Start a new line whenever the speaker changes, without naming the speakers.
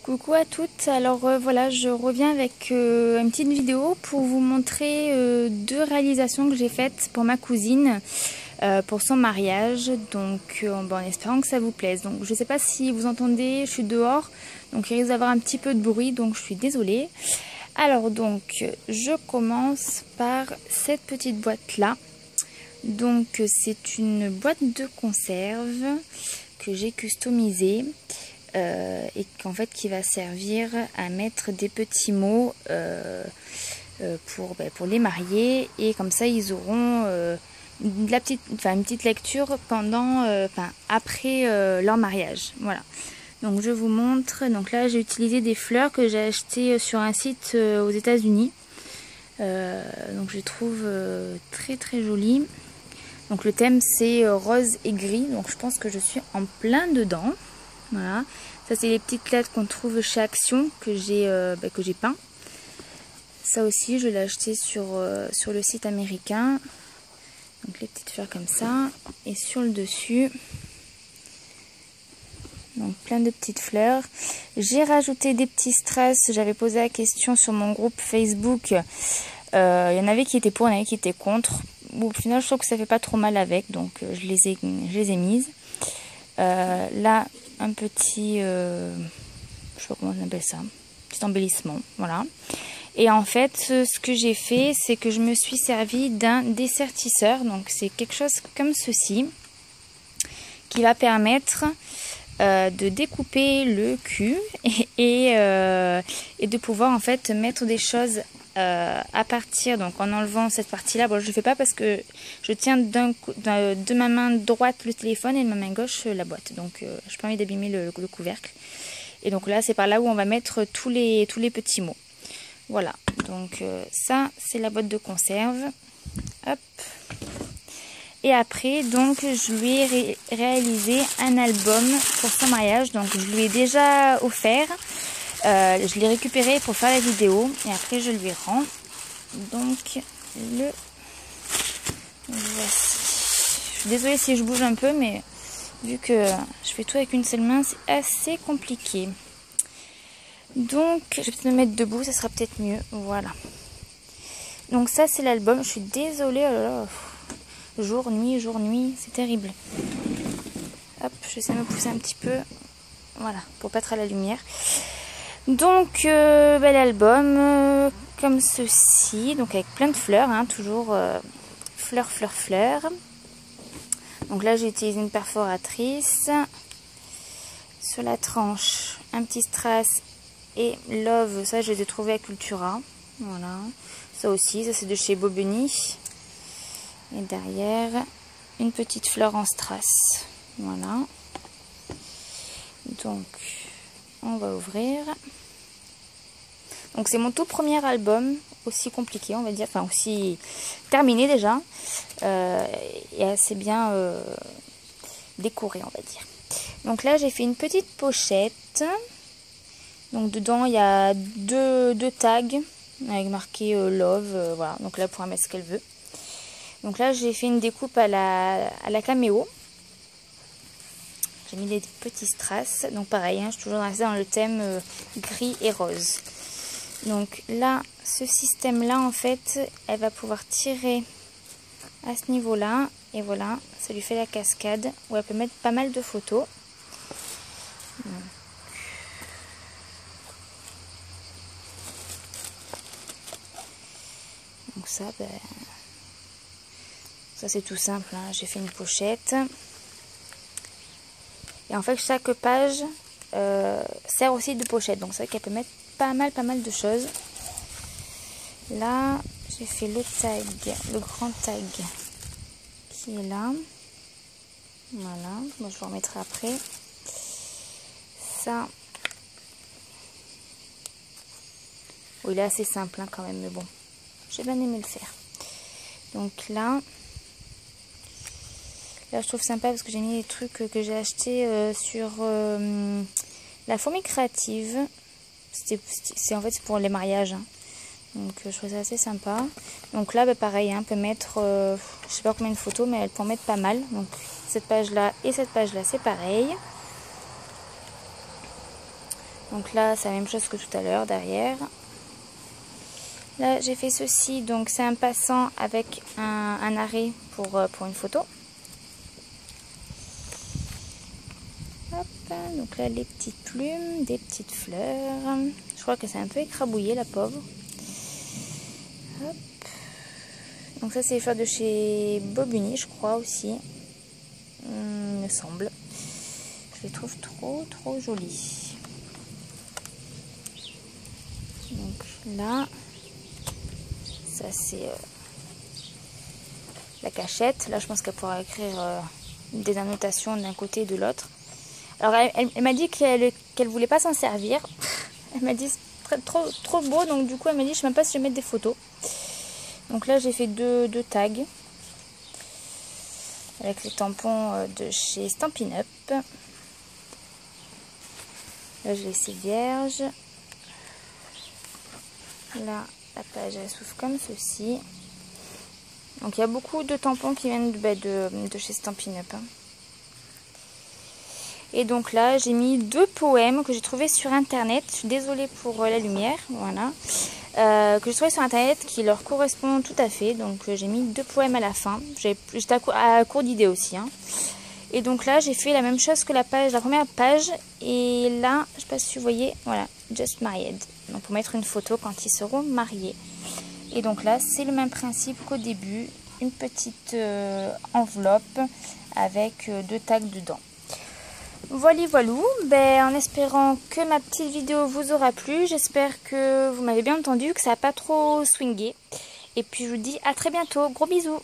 Coucou à toutes, alors voilà, je reviens avec une petite vidéo pour vous montrer deux réalisations que j'ai faites pour ma cousine pour son mariage, donc en espérant que ça vous plaise. Donc je sais pas si vous entendez, je suis dehors, donc il risque d'avoir un petit peu de bruit, donc je suis désolée. Alors donc je commence par cette petite boîte là. Donc c'est une boîte de conserve que j'ai customisée. Et qu'en fait qui va servir à mettre des petits mots pour les mariés, et comme ça ils auront une petite lecture pendant après leur mariage. Voilà, donc je vous montre. Donc là j'ai utilisé des fleurs que j'ai achetées sur un site aux États-Unis, donc je les trouve très très jolies. Donc le thème c'est rose et gris, donc je pense que je suis en plein dedans. Voilà, ça c'est les petites lettres qu'on trouve chez Action que j'ai peint. Ça aussi je l'ai acheté sur le site américain. Donc les petites fleurs comme ça, et sur le dessus, donc plein de petites fleurs. J'ai rajouté des petits strass. J'avais posé la question sur mon groupe Facebook. Il y en avait qui étaient pour, il y en avait qui étaient contre. Bon, au final je trouve que ça fait pas trop mal avec, donc je les ai mises. Là un petit, je sais pas comment on appelle ça, petit embellissement, voilà. Et en fait, ce que j'ai fait, c'est que je me suis servi d'un dessertisseur. Donc c'est quelque chose comme ceci, qui va permettre de découper le cul et de pouvoir en fait mettre des choses à partir, donc en enlevant cette partie là. Bon, je le fais pas parce que je tiens de ma main droite le téléphone et de ma main gauche la boîte, donc je pas envie d'abîmer le couvercle. Et donc là c'est par là où on va mettre tous les petits mots. Voilà, donc ça c'est la boîte de conserve. Hop. Et après, donc, je lui ai réalisé un album pour son mariage. Donc, je lui ai déjà offert. Je l'ai récupéré pour faire la vidéo. Et après, je lui rends. Donc, le voici. Je suis désolée si je bouge un peu, mais vu que je fais tout avec une seule main, c'est assez compliqué. Donc, je vais peut-être me mettre debout, ça sera peut-être mieux. Voilà. Donc, ça, c'est l'album. Je suis désolée. Oh là là. Jour, nuit, c'est terrible. Hop, j'essaie de me pousser un petit peu. Voilà, pour pas être à la lumière. Donc, l'album, comme ceci. Donc, avec plein de fleurs, hein, toujours fleurs. Donc là, j'ai utilisé une perforatrice. Sur la tranche, un petit strass et love. Ça, je les ai trouvés à Cultura. Voilà. Ça aussi, ça c'est de chez Bobeny. Et derrière, une petite fleur en strass. Voilà. Donc, on va ouvrir. Donc, c'est mon tout premier album, aussi compliqué, on va dire. Enfin, aussi terminé déjà. Et assez bien décoré, on va dire. Donc là, j'ai fait une petite pochette. Donc, dedans, il y a deux tags avec marqué Love. Voilà. Donc là, elle pourra mettre ce qu'elle veut. Donc là, j'ai fait une découpe à la caméo. J'ai mis des petits strass. Donc pareil, hein, je suis toujours restée dans le thème gris et rose. Donc là, ce système-là, en fait, elle va pouvoir tirer à ce niveau-là. Et voilà, ça lui fait la cascade où elle peut mettre pas mal de photos. Donc ça, ça c'est tout simple, hein. J'ai fait une pochette. Et en fait chaque page sert aussi de pochette. Donc c'est vrai qu'elle peut mettre pas mal de choses. Là j'ai fait le tag, le grand tag qui est là. Voilà, moi je le remettrai après. Ça, oui, il est assez simple, hein, quand même, mais bon, j'ai bien aimé le faire. Donc là je trouve sympa parce que j'ai mis des trucs que j'ai achetés sur la fourmi créative. En fait c'est pour les mariages, hein. Donc je trouve ça assez sympa. Donc là pareil, hein, on peut mettre je sais pas combien de photos, mais elle peut en mettre pas mal. Donc cette page là et cette page là c'est pareil. Donc là, c'est la même chose que tout à l'heure derrière. Là, j'ai fait ceci. Donc, c'est un passant avec un arrêt pour une photo. Hop, donc là, les petites plumes, des petites fleurs. Je crois que c'est un peu écrabouillé, la pauvre. Hop. Donc ça, c'est les fleurs de chez Bobuni, je crois aussi. Il me semble. Je les trouve trop jolies. Donc là, ça c'est la cachette. Là, je pense qu'elle pourra écrire des annotations d'un côté et de l'autre. Alors, elle m'a dit qu'elle voulait pas s'en servir. Elle m'a dit trop beau, donc du coup, elle m'a dit je sais même pas si je vais mettre des photos. Donc là, j'ai fait deux tags avec les tampons de chez Stampin' Up. Là, je l'ai laissé vierge. Là, la page, elle s'ouvre comme ceci. Donc, il y a beaucoup de tampons qui viennent de chez Stampin' Up. Et donc là, j'ai mis 2 poèmes que j'ai trouvés sur Internet. Je suis désolée pour la lumière, voilà. Que j'ai trouvé sur Internet qui leur correspond tout à fait. Donc, j'ai mis 2 poèmes à la fin. J'étais à court d'idées aussi, hein. Et donc là, j'ai fait la même chose que la première page. Et là, je ne sais pas si vous voyez, voilà, Just Married. Donc, pour mettre une photo quand ils seront mariés. Et donc là, c'est le même principe qu'au début. Une petite enveloppe avec 2 tags dedans. Voilà, en espérant que ma petite vidéo vous aura plu. J'espère que vous m'avez bien entendu, que ça n'a pas trop swingé. Et puis, je vous dis à très bientôt. Gros bisous!